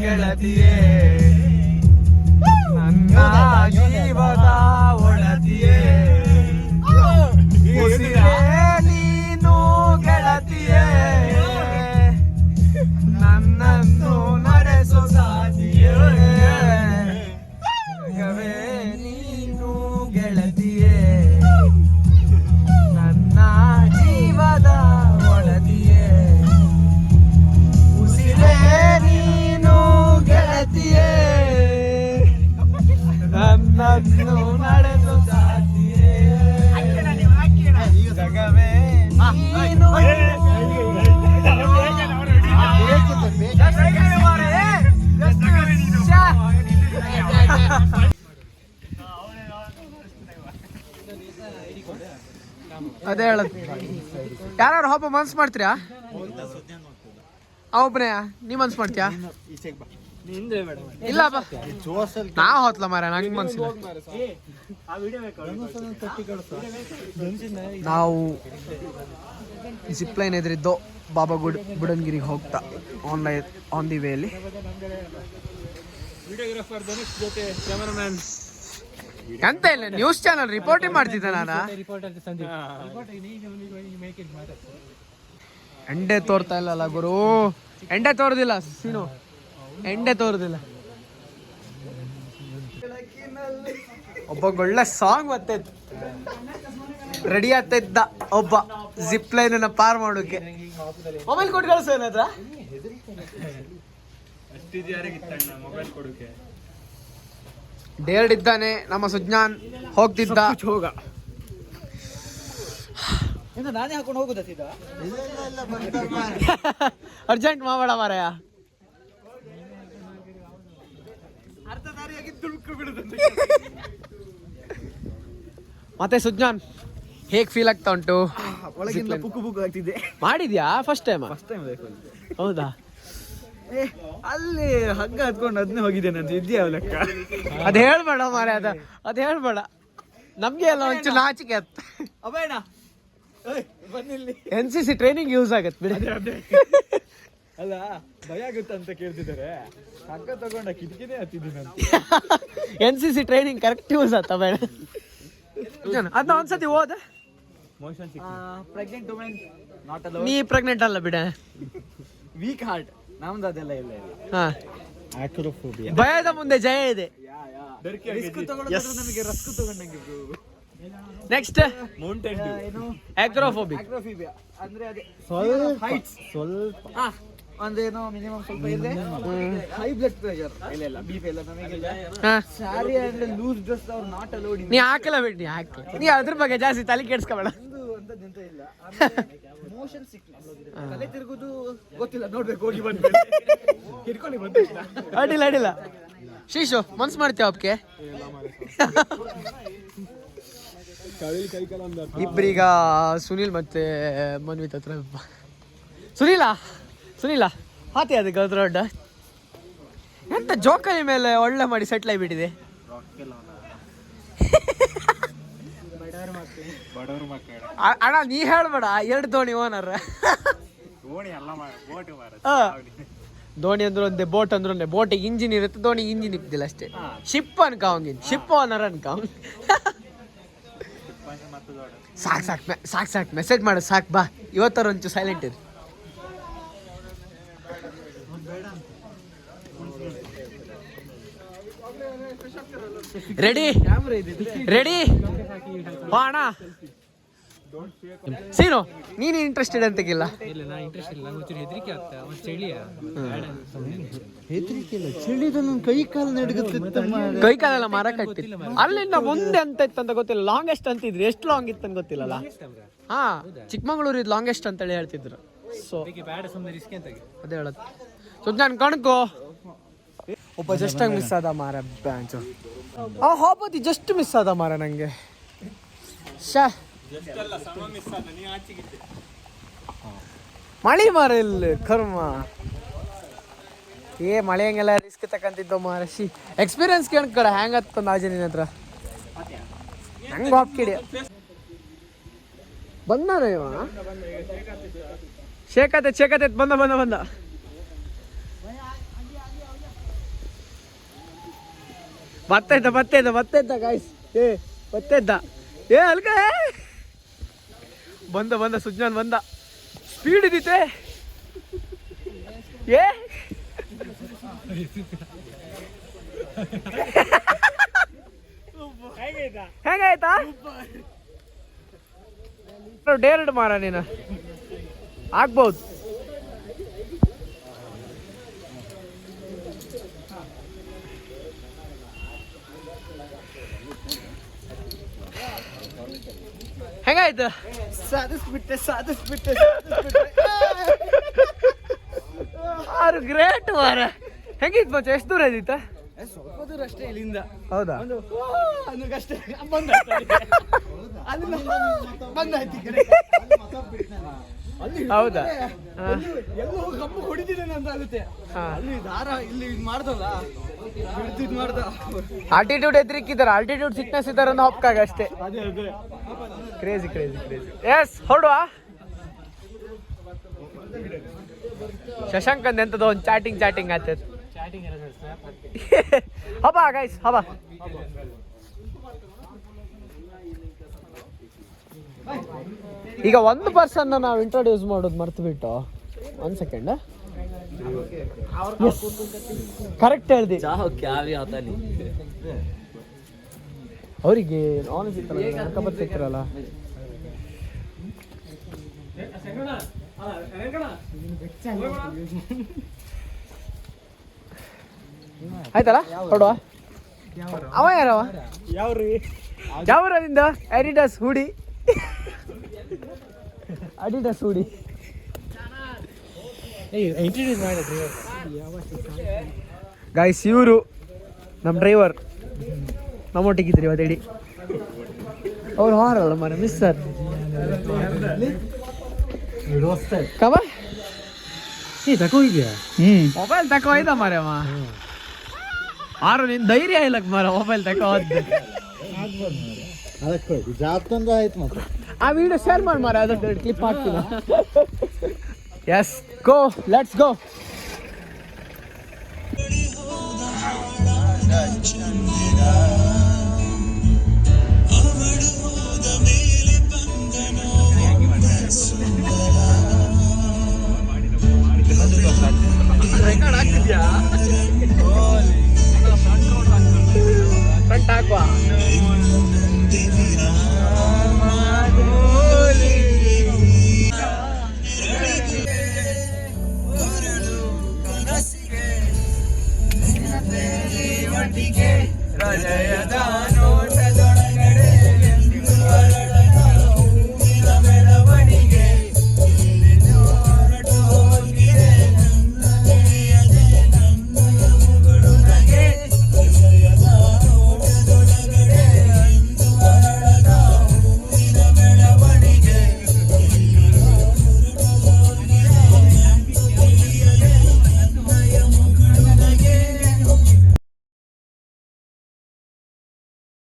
ಗೆಳತಿಯೇ ನನ್ನ ಜೀವದ ಒಡತಿಯೇ ಉಸಿರೇ ನೀನು ಗೆಳತಿಯೇ ನನ್ನನ್ನು ನಡೆಸೋ ಸಾಧಿಯೇ ಜಗವೇ ನೀನು ಗೆಳತಿಯೇ ನನ್ನ ಜೀವದ ಒಡತಿಯೇ ಉಸಿರೇ ನೀನು ಗೆಳತಿಯೇ ನನ್ನನ್ನು ನಡೆಸೋ ಸಾಧಿಯೇ ಜಗವೇ ನೀನು ಅದೇ ಹೇಳದ್ ಯಾರು ಹಬ್ಬ ಮನ್ಸ್ ಮಾಡ್ತೀರಾ ಒಬ್ಬನೇ ನೀ ಮನ್ಸ್ ಮಾಡ್ತೀಯಾ ಇಲ್ಲ ಬಾ ನಾ ಹೋತ್ಲ ಮಾರ ನಂಗೆ ಮನ್ಸಿಲ್ಲ ನಾವು ಜಿಪ್ ಲೈನ್ ಎದುರಿದ್ದೋ ಬಾಬಾ ಬುಡನ್ಗಿರಿಗೆ ಹೋಗ್ತಾ ಆನ್ ದಿ ವೇಲಿ ಎಂತ ಇಲ್ಲ ನ್ಯೂಸ್ ಚಾನಲ್ ರಿಪೋರ್ಟಿಂಗ್ ಮಾಡ್ತಿದ್ದೆ ನಾನು ಎಂಡೆ ತೋರ್ತಾ ಇಲ್ಲಲ್ಲ ಗುರು ಎಂಡೆ ತೋರ್ದಿಲ್ಲ ಸೀನು ಎಂಡೆ ತೋರ್ದಿಲ್ಲ ಒಬ್ಬ ಒಳ್ಳೆ ಸಾಂಗ್ ಮತ್ತೆ ರೆಡಿ ಆಗ್ತಾ ಇದ್ದ ಒಬ್ಬ ಜಿಪ್ ಲೈನ್ ಪಾರ್ ಮಾಡೋಕೆ ಮೊಬೈಲ್ ಕೊಟ್ಟು ಕಳ್ಸೋ ಏನತ್ರ ಡೇರ್ಡ್ ಇದ್ದಾನೆ ನಮ್ಮ ಸುಜ್ಞಾನ್ ಹೋಗ್ತಿದ್ದ ಹೋಗ ನಾನೇ ಹಾಕೊಂಡು ಹೋಗುದ ಅರ್ಜೆಂಟ್ ಮಾಡಬೇಡ ಮಾರಾಯ ಮತ್ತೆ ಸುಜ್ಞಾನ್ ಹೇಗ್ ಫೀಲ್ ಆಗ್ತಾ ಉಂಟು ಪುಕ್ಕು ಪುಕ್ಕು ಆಗ್ತಿದೆ ಮಾಡಿದ್ಯಾ ಫಸ್ಟ್ ಟೈಮ್ ಹೌದಾ ಅಲ್ಲಿ ಹಗ್ಗ ಹತ್ಕೊಂಡು ಅದನ್ನೇ ಹೋಗಿದ್ದೇನೆ ಅಂತ ಇದ್ಯಾ ಲೆಕ್ಕ ಅದ್ ಹೇಳ್ಬೇಡ ಮಾರ ಅದ್ ಹೇಳ್ಬೇಡ ನಮ್ಗೆ ಎಲ್ಲ ಒಂಚೂರು ನಾಚಿಕೆ ಅತ್ತ ಅಬೇಡ ಬನ್ನಿಲ್ಲಿ NCC ಟ್ರೈನಿಂಗ್ ಯೂಸ್ ಆಗತ್ತೆ ಬಿಡಿ ಅಲ್ಲ ಭಯ ಆಗುತ್ತೆ ಅಂತ ಕೇಳ್ತಿದ್ದಾರೆ ಹಗ್ಗ ತಗೊಂಡ ಕಿಟಕಿನೇ ಹತ್ತಿದ್ದೀನಿ NCC ಟ್ರೈನಿಂಗ್ ಕರೆಕ್ಟ್ ಯೂಸ್ ಆತ ಬೇಡ ಅದನ್ನ ಒಂದ್ಸತಿ ಹೋದ ಪ್ರೆಗ್ನೆಂಟ್ ವುಮೆನ್ ನಾಟ್ ಅಲೋ ನೀ ಪ್ರೆಗ್ನೆಂಟ್ ಅಲ್ಲ ಬಿಡ ವೀಕ್ ಹಾರ್ಟ್ ನಮ್ದು ಅದೆಲ್ಲ ಇಲ್ಲ ಹಾ ಆಕ್ರೋಫೋಬಿಯಾ ಭಯದ ಮುಂದೆ ಜಯ ಇದೆ ರಿಸ್ಕ್ ತಗೊಳ್ಳೋದು ನಮಗೆ ರಸ್ಕ್ ತಗೊಂಡಂಗೆ ನೆಕ್ಸ್ಟ್ ಮೌಂಟೇನ್ ಡ್ಯೂ ಏನು ಆಕ್ರೋಫೋಬಿಯಾ ಅಂದ್ರೆ ಅದೇ ಸ್ವಲ್ಪ ಒಂದೇನೋ ಮಿನಿಮಮ್ ಸ್ವಲ್ಪ ಇದೆ ಹೈ ಬ್ಲಡ್ ಪ್ರೆಷರ್ ಇಲ್ಲ ಬಿಪಿ ಎಲ್ಲ ನಮಗೆ sorry and loose dress are not allowed ನೀ ಹಾಕಲ್ಲ ಬಿಡಿ ನೀ ಅದ್ರ ಬಗ್ಗೆ ಜಾಸ್ತಿ ತಲೆ ಕೆಡ್ಸ್ಕೊಬೇಡ ಅಂತದ್ದು ಇಲ್ಲ ಮೋಷನ್ ಸಿಕ್ನೆಸ್ ತಲೆ ತಿರುಗುದು ಗೊತ್ತಿಲ್ಲ ನೋಡ್ಬೇಕು ಹೋಗಿ ಬಂದ್ಮೇಲೆ ಹಿಡ್ಕೊಳ್ಳಿ ಬಂದಿಲ್ಲ ಅಡ್ಡಿಲ್ಲ ಶೀಶು ಮನ್ಸ್ ಮಾಡ್ತೀಯ ಅವಕ್ಕೆ ಇಬ್ಬರೀಗ ಸುನಿಲ್ ಮತ್ತೆ ಮನ್ವಿತ್ ಹತ್ರ ಸುನೀಲ ಹಾತಿ ಅದಕ್ಕೆ ದೊಡ್ಡ ಎಂತ ಜೋಕಾಲಿ ಮೇಲೆ ಒಳ್ಳೆ ಮಾಡಿ ಸೆಟ್ಲ್ ಆಗಿಬಿಟ್ಟಿದೆ ಅಣ್ಣ ನೀ ಹೇಳ್ಬೇಡ 2 ದೋಣಿ ಓನರ್ ದೋಣಿ ಅಂದ್ರೆ ಒಂದೇ ಬೋಟ್ ಅಂದ್ರೆ ಒಂದೇ ಬೋಟಿಗೆ ಇಂಜಿನ್ ಇರುತ್ತೆ ದೋಣಿಗೆ ಇಂಜಿನ್ ಇದ್ದಿಲ್ಲ ಅಷ್ಟೇ ಶಿಪ್ ಅನ್ಕ ಅವಂಗಿನ್ ಶಿಪ್ ಓನರ್ ಅನ್ಕ ಸಾಕು ಮೆಸೇಜ್ ಮಾಡು ಸಾಕು ಬಾ ಇವತ್ತರ ಒಂಚೂರು ಸೈಲೆಂಟ್ ಇರು ರೆಡಿ ಅಣ್ಣ ಸೀನು ನೀನು ಇಂಟ್ರೆಸ್ಟೆಡ್ ಅಂತಿಲ್ಲ ಕೈ ಕಾಲು ನಡುಗುತ್ತೆ ಕೈ ಕಾಲೆಲ್ಲ ಮರ ಕಟ್ಟಿತ್ತು ಅಲ್ಲಿಂದ ಮುಂದೆ ಅಂತ ಇತ್ತಂತ ಗೊತ್ತಿಲ್ಲ ಲಾಂಗೆಸ್ಟ್ ಅಂತಿದ್ರು ಎಷ್ಟು ಲಾಂಗ್ ಇತ್ತು ಅಂತ ಗೊತ್ತಿಲ್ಲಲ್ಲ ಹಾ ಚಿಕ್ಕಮಂಗ್ಳೂರು ಇದು ಲಾಂಗೆಸ್ಟ್ ಅಂತೇಳಿ ಹೇಳ್ತಿದ್ರು ಸೊ ಅದೇ ಹೇಳತ್ ಸೊ ನಾನು ಕಣ್ಕೋ ಒಬ್ಬ ಜಸ್ಟ್ ಆಗಿ ಮಿಸ್ ಆದ ಮಾರ ಬ್ಯಾಂಚು ಆ ಹೋಪತಿ ಜಸ್ಟ್ ಮಿಸ್ ಆದ ಮಾರ ನಂಗೆ ಮಳೆ ಮಾರ ಇಲ್ಲಿ ಕರ್ಮ ಮಳೆ ಹಂಗೆಲ್ಲ ರಿಸ್ಕ್ ತಕಂತಿದ್ದೋ ಮಾರ ಎಕ್ಸ್ಪೀರಿಯನ್ಸ್ ಕೇಳ್ಕಡ ಹೆಂಗತ್ತಂದ ಆಜೆ ನಿನ್ನ ಹತ್ರ ಹಂಗ ಹಾಕಿಡಿ ಬಂದಾನ ಇವ ಶೇಖತೆ ಬಂದ ಮತ್ತೆ ಗಾಯ್ಸ್. ಮತ್ತೆ ಅಲ್ಕ ಬಂದ ಸುಜ್ಞಾನ್ ಬಂದ. ಸ್ಪೀಡ್ ಇದ್ದೀತೆ. ಹೆಂಗಾಯ್ತಾ ಡೇರ್ಡ್ ಮಾರ ನೀನು ಆಗ್ಬಹುದು. ಹೆಂಗಾಯ್ತು? ಸಾಧಿಸ್ಬಿಟ್ಟೆ ಆರು ಗ್ರೇಟ್ ಮಾರ. ಹೆಂಗಿತ್ತು ಮಚ್ಚ? ಎಷ್ಟು ದೂರ ಇದ್ದಿತ್ತ? ಸ್ವಲ್ಪ ದೂರ ಅಷ್ಟೇ ಇಲ್ಲಿಂದ. ಹೌದಾ? ಅಷ್ಟೇ ಹೌದಾ? ಎಲ್ಲೋ ಕಪ್ಪು ಹೊಡಿತಿದ್ದೇನೆ ಅಂತ ಆಗುತ್ತೆ. ಅಲ್ಲಿ ದಾರ ಇಲ್ಲಿ ಇದು ಮಾಡ್ದಲ್ಲ, ಹಿಡ್ದು ಮಾಡ್ದ. ಆಲ್ಟಿಟ್ಯೂಡ್ ಎದ್ರಿಕ್ಕಿದ್ದಾರೆ, ಆಲ್ಟಿಟ್ಯೂಡ್ ಸಿಕ್ನೆಸ್ ಇದ್ದಾರೆ ಅನ್ನೋ ಹೊಪ್ಕಾಗ ಅಷ್ಟೇ. ಅದೇ ಕ್ರೇಜಿ. ಎಸ್ ಹೊರಡುವ. ಶಶಾಂಕಂದ್ ಎಂತದ ಒಂದು ಚಾಟಿಂಗ್ ಆಯ್ತದ. ಹಬಾ ಗೈಸ್ ಹಬಾ. ಈಗ ಒಂದು ಪರ್ಸನ್ ನಾವು ಇಂಟ್ರೊಡ್ಯೂಸ್ ಮಾಡೋದು ಮರ್ತು ಬಿಟ್ಟು. 1 ಸೆಕೆಂಡ್. ಕರೆಕ್ಟ್ ಹೇಳ್ದಿ. ಅವರಿಗೆ ನಾನ್ ಸಿಕ್ಕಿರಲ್ಲ. ಆಯ್ತಲ್ಲ ಹೊರಡುವ. ಅವ ಯಾರವ? ಯಾವ್ರಿಂದ? ಅಡಿಡಾಸ್ ಹುಡಿ. ಗಾಯ್ಸ್ ಇವರು ನಮ್ಮ ಡ್ರೈವರ್ ನಮ್ಮೊಟ್ಟಿಗಿದ್ರಿ ಇವತ್ತೇಳಿ. ಅವ್ರು ಹಾರಲ್ಲ ಮರ ಮಿಸ್ಸರ್ ಕಬ ತಕೋ ಇದೆಯಾ? ಮೊಬೈಲ್ ತಕೋ ಇದ ಮರಮ್ಮ. ಆರು ನಿನ್ ಧೈರ್ಯ ಇಲ್ಲಕ್ ಮರ ಮೊಬೈಲ್ ತಕೋ. ಆ ವಿಡಿಯೋ ಶೇರ್ ಮಾಡಿ ಮಾರ, ಅದಕ್ಕೆ ಕ್ಲಿಪ್ ಹಾಕ್ತೀನಿ. Yes go, let's go. Front ಹಾಕುವ. ಹೃದಯದ